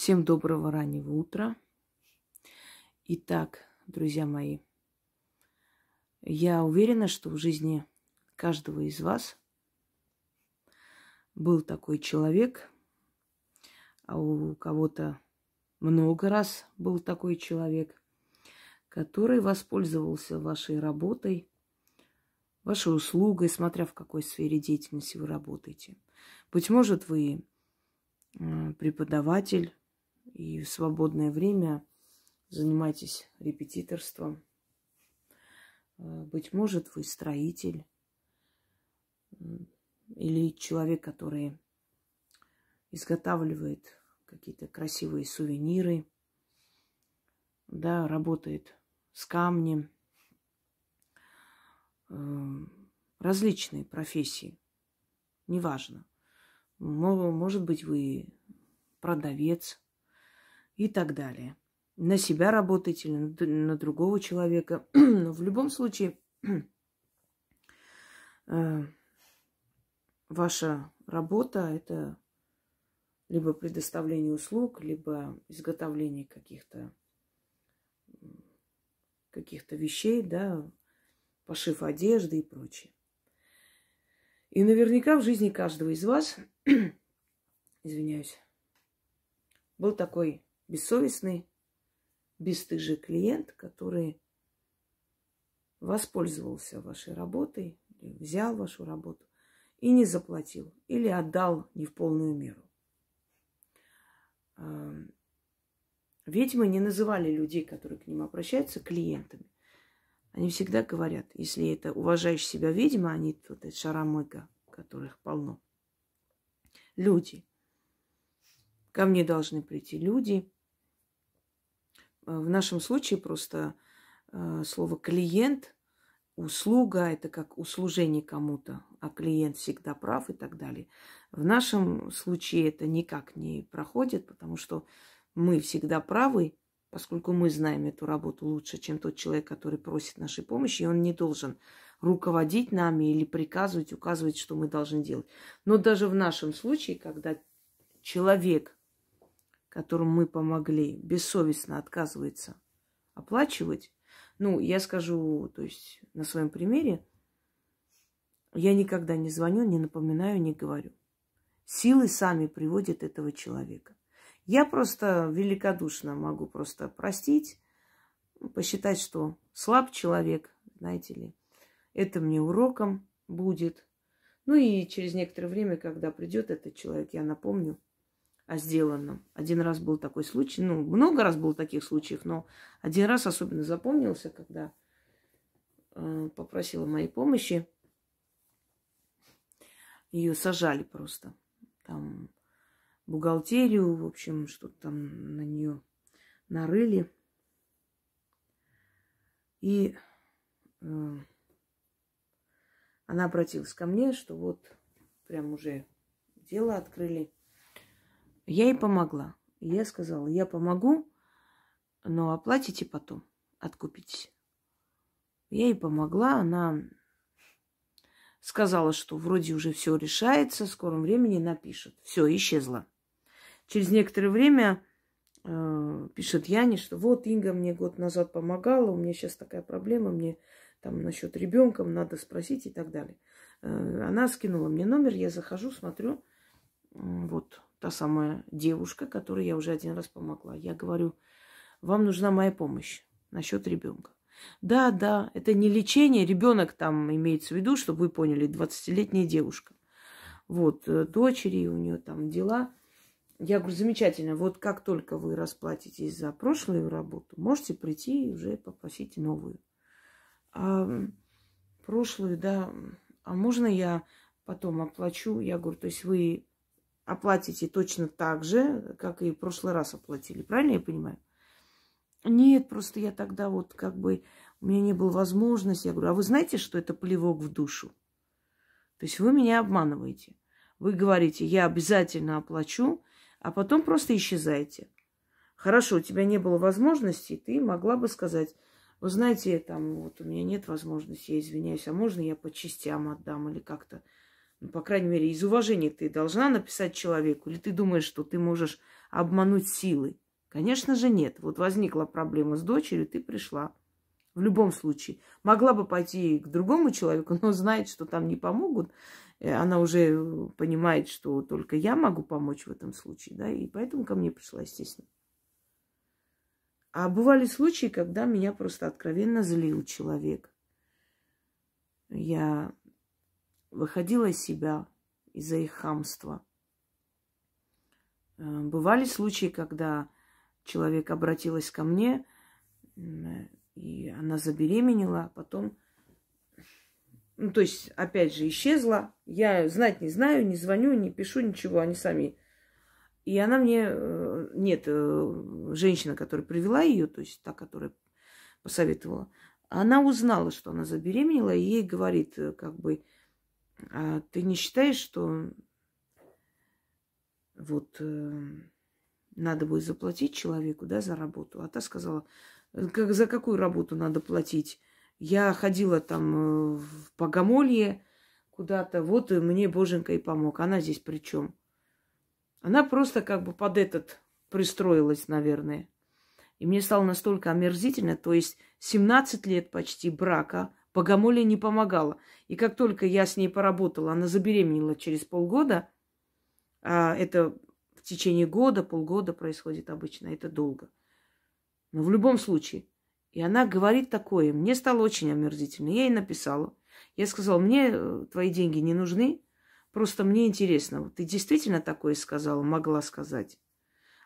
Всем доброго раннего утра. Итак, друзья мои, я уверена, что в жизни каждого из вас был такой человек, а у кого-то много раз был такой человек, который воспользовался вашей работой, вашей услугой, смотря в какой сфере деятельности вы работаете. Быть может, вы преподаватель, и в свободное время занимаетесь репетиторством. Быть может, вы строитель или человек, который изготавливает какие-то красивые сувениры, да, работает с камнем. Различные профессии, неважно. Может быть, вы продавец и так далее. На себя работаете или на другого человека. Но в любом случае ваша работа – это либо предоставление услуг, либо изготовление каких-то вещей, да, пошив одежды и прочее. И наверняка в жизни каждого из вас, извиняюсь, был такой бессовестный, бесстыжий клиент, который воспользовался вашей работой, взял вашу работу и не заплатил, или отдал не в полную меру. Ведьмы не называли людей, которые к ним обращаются, клиентами. Они всегда говорят, если это уважающая себя ведьма, они тут это шарамыга, которых полно. Люди. Ко мне должны прийти люди. В нашем случае просто слово клиент, услуга, это как услужение кому-то, а клиент всегда прав и так далее. В нашем случае это никак не проходит, потому что мы всегда правы, поскольку мы знаем эту работу лучше, чем тот человек, который просит нашей помощи, и он не должен руководить нами или приказывать, указывать, что мы должны делать. Но даже в нашем случае, когда человек, которому мы помогли, бессовестно отказывается оплачивать, я скажу, то есть на своем примере, я никогда не звоню, не напоминаю, не говорю. Силы сами приводят этого человека. Я просто великодушно могу просто простить, посчитать, что слаб человек, знаете ли, это мне уроком будет. И через некоторое время, когда придет этот человек, я напомню о сделанном. Один раз был такой случай, много раз было таких случаев, но один раз особенно запомнился, когда попросила моей помощи. Ее сажали просто. Там бухгалтерию, в общем, что-то там на нее нарыли. И она обратилась ко мне, что вот прям уже дело открыли. Я ей помогла. И я сказала, я помогу, но оплатите потом, откупитесь. Я ей помогла, она сказала, что вроде уже все решается, в скором времени напишет. Все, исчезла. Через некоторое время пишет Яне, что вот Инга мне год назад помогала, у меня сейчас такая проблема, мне там насчет ребенка надо спросить и так далее. Она скинула мне номер, я захожу, смотрю, вот та самая девушка, которой я уже один раз помогла. Я говорю, вам нужна моя помощь насчет ребенка. Да, это не лечение, ребенок там имеется в виду, чтобы вы поняли, 20-летняя девушка. Вот, дочери, у нее там дела. Я говорю, замечательно, вот как только вы расплатитесь за прошлую работу, можете прийти и уже попросить новую. А прошлую, да, а можно я потом оплачу? Я говорю, то есть вы оплатите точно так же, как и в прошлый раз оплатили. Правильно я понимаю? Нет, просто я тогда у меня не было возможности. Я говорю, а вы знаете, что это плевок в душу? То есть вы меня обманываете. Вы говорите, я обязательно оплачу, а потом просто исчезаете. Хорошо, у тебя не было возможности, ты могла бы сказать, вы знаете, там вот у меня нет возможности, я извиняюсь, а можно я по частям отдам или как-то? Ну, по крайней мере, из уважения ты должна написать человеку, или ты думаешь, что ты можешь обмануть силой? Конечно же нет. Вот возникла проблема с дочерью, ты пришла. В любом случае. Могла бы пойти к другому человеку, но знает, что там не помогут. Она уже понимает, что только я могу помочь в этом случае, да, и поэтому ко мне пришла, естественно. А бывали случаи, когда меня просто откровенно злил человек. Я выходила из себя из-за их хамства. Бывали случаи, когда человек обратилась ко мне, и она забеременела, а потом, ну, то есть, опять же, исчезла. Я знать не знаю, не звоню, не пишу, ничего, они сами. И она мне, нет, женщина, которая привела ее, то есть та, которая посоветовала, она узнала, что она забеременела, и ей говорит, как бы, а ты не считаешь, что вот надо будет заплатить человеку, да, за работу? А та сказала, за какую работу надо платить? Я ходила там в Богомолье куда-то, вот мне Боженька и помог. Она здесь при чем? Она просто как бы под этот пристроилась, наверное. И мне стало настолько омерзительно, то есть 17 лет почти брака Богомолье не помогала. И как только я с ней поработала, она забеременела через полгода, а это в течение года, полгода происходит обычно, это долго. Но в любом случае. И она говорит такое. Мне стало очень омерзительно. Я ей написала. Я сказала, мне твои деньги не нужны. Просто мне интересно, ты действительно такое сказала, могла сказать?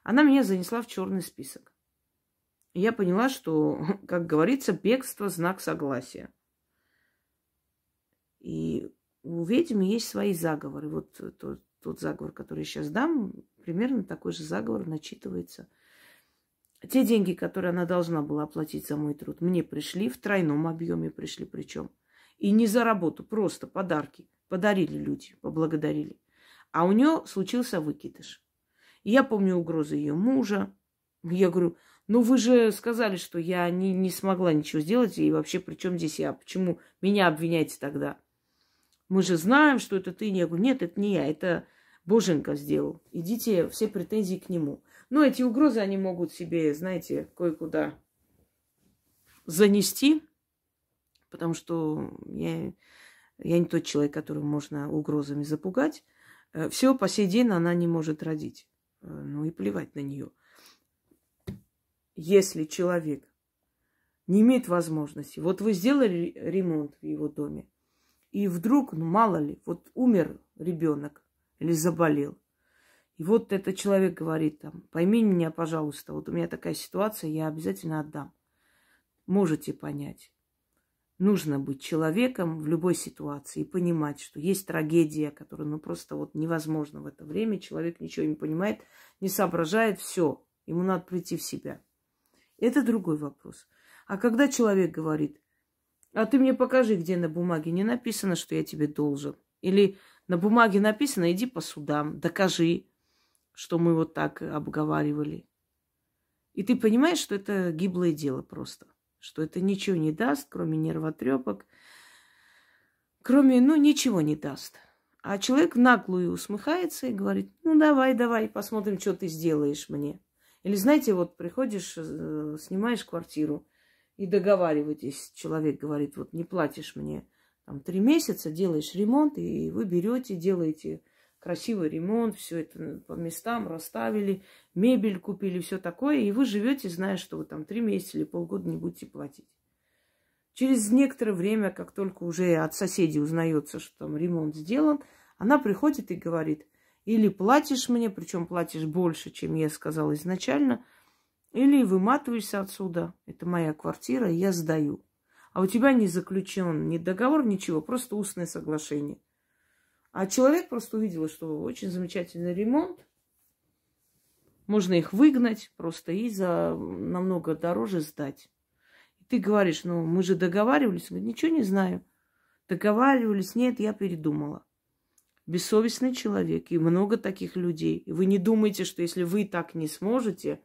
Она меня занесла в черный список. И я поняла, что, как говорится, бегство – знак согласия. И у ведьм есть свои заговоры. Вот тот заговор, который я сейчас дам, примерно такой же заговор начитывается. Те деньги, которые она должна была оплатить за мой труд, мне пришли, в тройном объеме пришли причем. И не за работу, просто подарки. Подарили люди, поблагодарили. А у нее случился выкидыш. И я помню угрозы ее мужа. Я говорю, ну вы же сказали, что я не смогла ничего сделать, и вообще при чем здесь я? Почему меня обвиняете тогда? Мы же знаем, что это ты. Я говорю, нет, это не я, это Боженька сделал. Идите, все претензии к нему. Но эти угрозы они могут себе, знаете, кое-куда занести, потому что я не тот человек, которого можно угрозами запугать. Все по сей день она не может родить. Ну и плевать на нее. Если человек не имеет возможности, вот вы сделали ремонт в его доме, и вдруг, ну мало ли, вот умер ребенок или заболел, и вот этот человек говорит там, пойми меня, пожалуйста, вот у меня такая ситуация, я обязательно отдам. Можете понять. Нужно быть человеком в любой ситуации и понимать, что есть трагедия, которая, ну, просто вот невозможно в это время. Человек ничего не понимает, не соображает, все. Ему надо прийти в себя. Это другой вопрос. А когда человек говорит, а ты мне покажи, где на бумаге не написано, что я тебе должен. Или на бумаге написано, иди по судам, докажи, что мы вот так обговаривали. И ты понимаешь, что это гиблое дело просто. Что это ничего не даст, кроме нервотрепок, кроме, ну, ничего не даст. А человек в наглую усмехается и говорит, ну, давай, посмотрим, что ты сделаешь мне. Или, знаете, вот приходишь, снимаешь квартиру и договариваетесь, человек говорит, вот не платишь мне там 3 месяца, делаешь ремонт, и вы берете, делаете красивый ремонт, все это по местам расставили, мебель купили, все такое, и вы живете, зная, что вы там 3 месяца или полгода не будете платить. Через некоторое время, как только уже от соседей узнается, что там ремонт сделан, она приходит и говорит, или платишь мне, причем платишь больше, чем я сказала изначально, или выматываешься отсюда, это моя квартира, я сдаю. А у тебя не заключен ни договор, ничего, просто устное соглашение. А человек просто увидел, что очень замечательный ремонт. Можно их выгнать просто и за намного дороже сдать. И ты говоришь, ну мы же договаривались. Он говорит, ничего не знаю. Договаривались, нет, я передумала. Бессовестный человек. И много таких людей. И вы не думаете, что если вы так не сможете,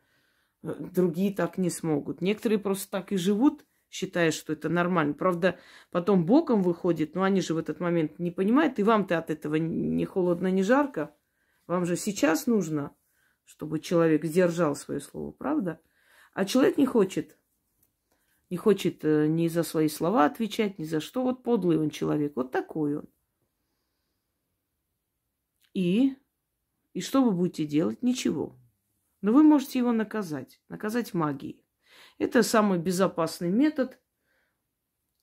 другие так не смогут. Некоторые просто так и живут считая, что это нормально. Правда, потом боком выходит, но они же в этот момент не понимают, и вам-то от этого ни холодно, ни жарко. Вам же сейчас нужно, чтобы человек сдержал свое слово, правда? А человек не хочет ни за свои слова отвечать, ни за что. Вот подлый он человек, вот такой он. И что вы будете делать? Ничего. Но вы можете его наказать магией. Это самый безопасный метод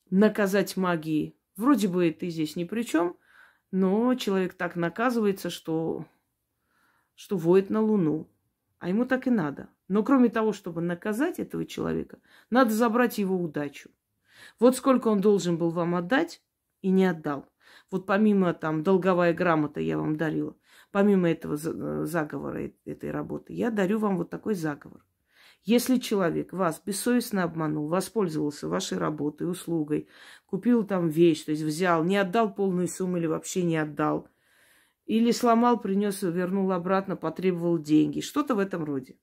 наказать магией. Вроде бы ты здесь ни при чем, но человек так наказывается, что воет на Луну. А ему так и надо. Но кроме того, чтобы наказать этого человека, надо забрать его удачу. Вот сколько он должен был вам отдать и не отдал. Вот помимо там долговая грамота я вам дарила, помимо этого заговора, этой работы, я дарю вам вот такой заговор. Если человек вас бессовестно обманул, воспользовался вашей работой, услугой, купил там вещь, то есть взял, не отдал полную сумму или вообще не отдал, или сломал, принес, вернул обратно, потребовал деньги, что-то в этом роде.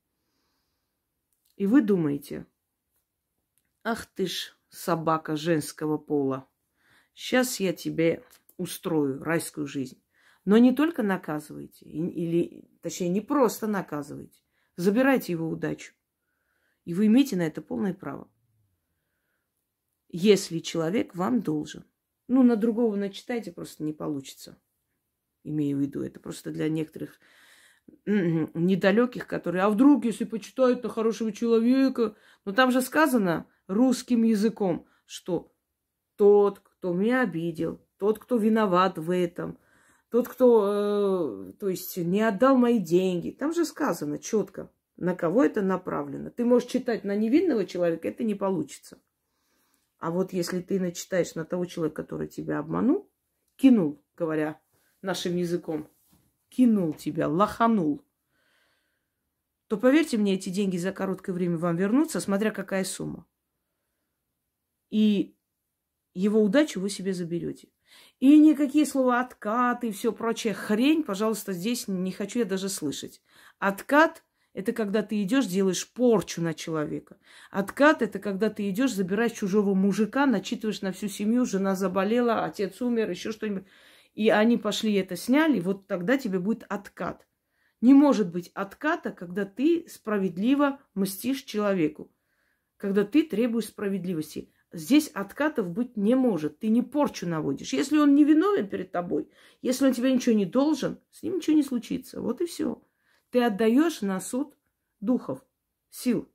И вы думаете, ах ты ж собака женского пола, сейчас я тебе устрою райскую жизнь. Но не только наказывайте, или, точнее, не просто наказывайте, забирайте его удачу. И вы имеете на это полное право. Если человек вам должен. Ну, на другого начитайте, просто не получится. Имею в виду, это просто для некоторых недалеких, которые, а вдруг, если почитают на хорошего человека, но там же сказано русским языком, что тот, кто меня обидел, тот, кто виноват в этом, тот, кто, то есть, не отдал мои деньги, там же сказано четко, на кого это направлено. Ты можешь читать на невинного человека, это не получится. А вот если ты начитаешь на того человека, который тебя обманул, кинул, говоря нашим языком, кинул тебя, лоханул, то, поверьте мне, эти деньги за короткое время вам вернутся, смотря какая сумма. И его удачу вы себе заберете. И никакие слова откат и все прочее хрень, пожалуйста, здесь не хочу я даже слышать. Откат – это когда ты идешь, делаешь порчу на человека. Откат – это когда ты идешь, забираешь чужого мужика, начитываешь на всю семью, жена заболела, отец умер, еще что-нибудь. И они пошли это сняли, вот тогда тебе будет откат. Не может быть отката, когда ты справедливо мстишь человеку, когда ты требуешь справедливости. Здесь откатов быть не может. Ты не порчу наводишь. Если он не виновен перед тобой, если он тебе ничего не должен, с ним ничего не случится. Вот и все. Ты отдаешь на суд духов, сил.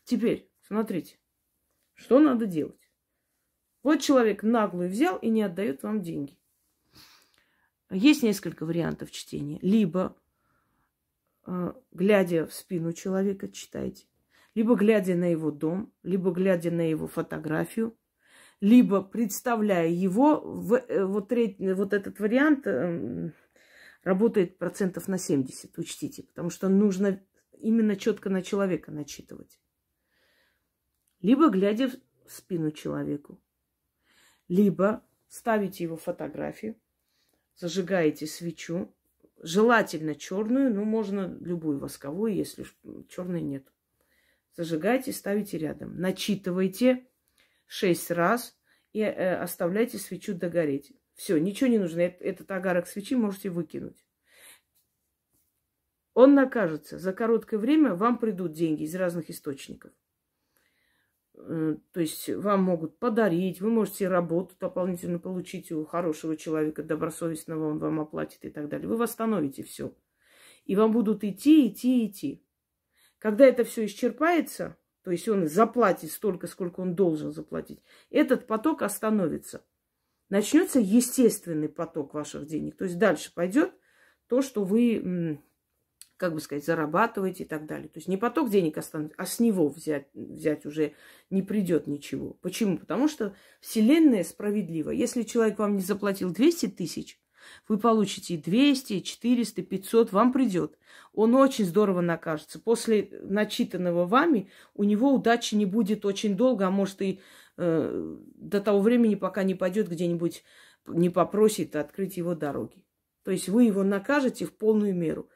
Теперь, смотрите, что надо делать. Вот человек наглый взял и не отдает вам деньги. Есть несколько вариантов чтения. Либо, глядя в спину человека, читайте. Либо глядя на его дом, либо глядя на его фотографию, либо представляя его. Вот этот вариант работает процентов на 70, учтите. Потому что нужно именно четко на человека начитывать. Либо глядя в спину человеку. Либо ставите его фотографию, зажигаете свечу, желательно черную, но можно любую восковую, если черной нет. Зажигайте, ставите рядом. Начитывайте 6 раз и оставляйте свечу догореть. Все, ничего не нужно. Этот огарок свечи можете выкинуть. Он накажется. За короткое время вам придут деньги из разных источников. То есть вам могут подарить, вы можете работу дополнительно получить у хорошего человека, добросовестного, он вам оплатит и так далее. Вы восстановите все. И вам будут идти. Когда это все исчерпается, то есть он заплатит столько, сколько он должен заплатить, этот поток остановится. Начнется естественный поток ваших денег. То есть дальше пойдет то, что вы, как бы сказать, зарабатываете и так далее. То есть не поток денег остановится, а с него взять уже не придет ничего. Почему? Потому что Вселенная справедлива. Если человек вам не заплатил 200 тысяч, вы получите 200, 400, 500, вам придет. Он очень здорово накажется. После начитанного вами у него удачи не будет очень долго, а может и до того времени, пока не пойдет где-нибудь, не попросит открыть его дороги. То есть вы его накажете в полную меру.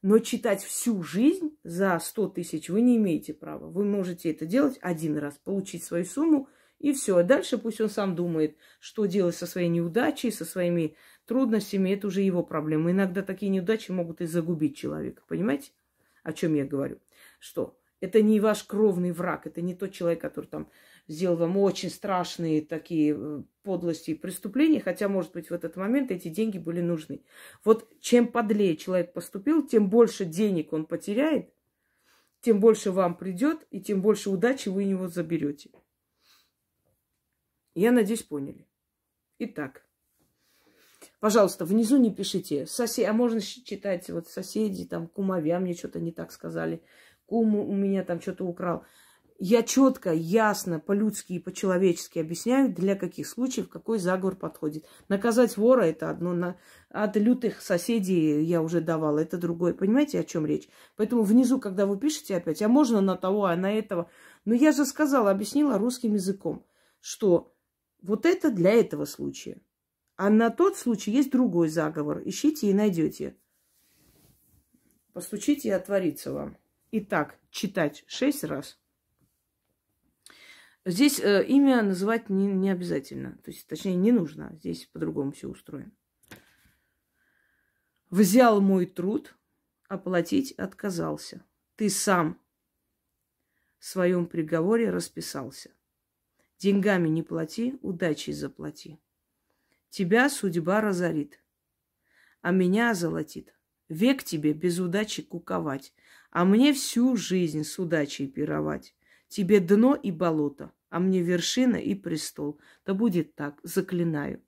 Но читать всю жизнь за 100 тысяч вы не имеете права. Вы можете это делать один раз, получить свою сумму, и все. А дальше пусть он сам думает, что делать со своей неудачей, со своими трудностями. Это уже его проблема. Иногда такие неудачи могут и загубить человека. Понимаете, о чем я говорю? Что это не ваш кровный враг, это не тот человек, который там сделал вам очень страшные такие подлости и преступления, хотя, может быть, в этот момент эти деньги были нужны. Вот чем подлее человек поступил, тем больше денег он потеряет, тем больше вам придет, и тем больше удачи вы у него заберете. Я надеюсь, поняли. Итак, пожалуйста, внизу не пишите. А можно читать, вот соседи, там, кумовья мне что-то не так сказали. Кум у меня там что-то украл. Я четко, ясно, по-людски и по-человечески объясняю, для каких случаев какой заговор подходит. Наказать вора – это одно, от лютых соседей я уже давала, это другое. Понимаете, о чем речь? Поэтому внизу, когда вы пишете опять, а можно на того, а на этого. Но я же сказала, объяснила русским языком, что вот это для этого случая. А на тот случай есть другой заговор. Ищите и найдете. Постучите и отворится вам. Итак, читать 6 раз. Здесь имя называть не обязательно. То есть, точнее, не нужно. Здесь по-другому все устроено. Взял мой труд, оплатить отказался. Ты сам в своем приговоре расписался. Деньгами не плати, удачей заплати. Тебя судьба разорит, а меня озолотит. Век тебе без удачи куковать, а мне всю жизнь с удачей пировать. Тебе дно и болото, а мне вершина и престол. Да будет так, заклинаю.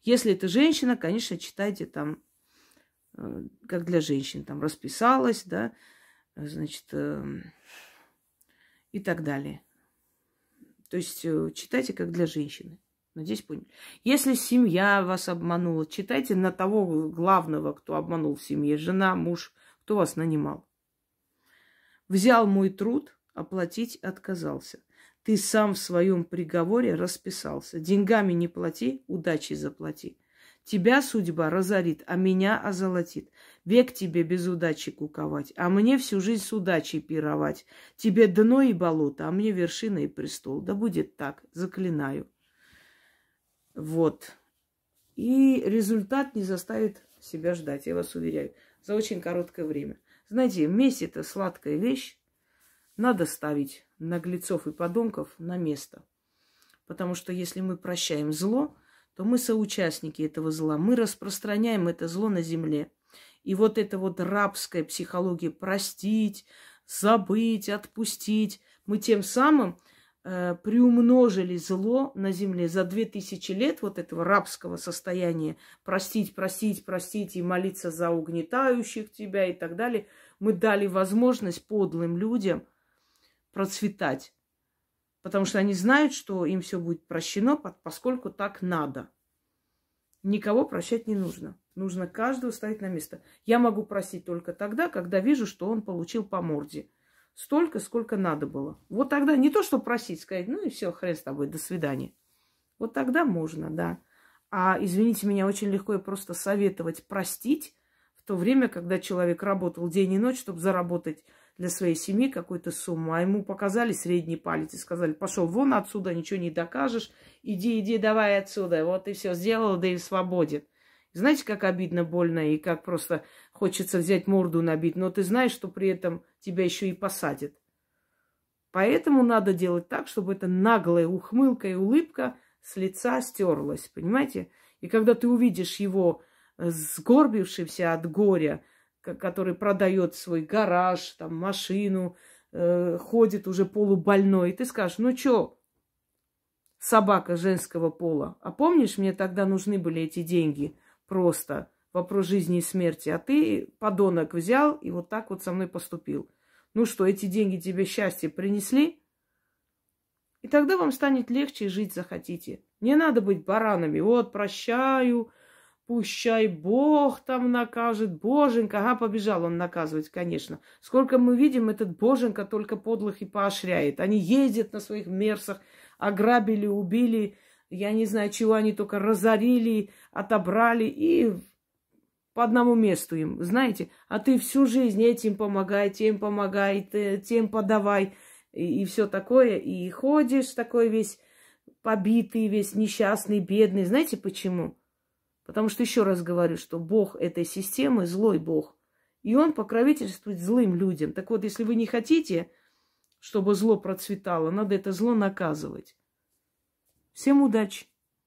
Если это женщина, конечно, читайте там, как для женщин, там расписалась, да, значит, и так далее. То есть читайте, как для женщины. Надеюсь, поняли. Если семья вас обманула, читайте на того главного, кто обманул в семье. Жена, муж, кто вас нанимал. Взял мой труд, оплатить отказался. Ты сам в своем приговоре расписался. Деньгами не плати, удачей заплати. Тебя судьба разорит, а меня озолотит. Век тебе без удачи куковать, а мне всю жизнь с удачей пировать. Тебе дно и болото, а мне вершина и престол. Да будет так, заклинаю. Вот. И результат не заставит себя ждать, я вас уверяю, за очень короткое время. Знаете, месть – это сладкая вещь. Надо ставить наглецов и подонков на место. Потому что если мы прощаем зло, то мы соучастники этого зла. Мы распространяем это зло на земле. И вот эта вот рабская психология простить, забыть, отпустить, мы тем самым приумножили зло на земле. За 2000 лет вот этого рабского состояния простить, простить, простить и молиться за угнетающих тебя и так далее, мы дали возможность подлым людям процветать. Потому что они знают, что им все будет прощено, поскольку так надо. Никого прощать не нужно. Нужно каждого ставить на место. Я могу простить только тогда, когда вижу, что он получил по морде. Столько, сколько надо было. Вот тогда не то, что просить, сказать, ну и все, хрен с тобой, до свидания. Вот тогда можно, да. А, извините меня, очень легко и просто советовать простить в то время, когда человек работал день и ночь, чтобы заработать для своей семьи какую-то сумму. А ему показали средний палец и сказали, пошел вон отсюда, ничего не докажешь, иди, давай отсюда. Вот и все сделал, да и свободен. Знаете, как обидно, больно и как просто хочется взять морду набить, но ты знаешь, что при этом тебя еще и посадят. Поэтому надо делать так, чтобы эта наглая ухмылка и улыбка с лица стерлась, понимаете? И когда ты увидишь его сгорбившимся от горя, который продает свой гараж, там, машину, ходит уже полубольной, и ты скажешь, ну что, собака женского пола, а помнишь, мне тогда нужны были эти деньги? Просто вопрос жизни и смерти. А ты, подонок, взял и вот так вот со мной поступил. Ну что, эти деньги тебе счастье принесли? И тогда вам станет легче жить захотите. Не надо быть баранами. Вот, прощаю, пущай Бог там накажет. Боженька, ага, побежал он наказывать, конечно. Сколько мы видим, этот Боженька только подлых и поощряет. Они ездят на своих мерсах, ограбили, убили. Я не знаю, чего они только разорили, отобрали. И по одному месту им, знаете, а ты всю жизнь этим помогай, тем помогай, тем подавай и все такое, и ходишь такой весь побитый, весь несчастный, бедный. Знаете почему? Потому что, еще раз говорю, что Бог этой системы злой Бог. И он покровительствует злым людям. Так вот, если вы не хотите, чтобы зло процветало, надо это зло наказывать. Всем удачи!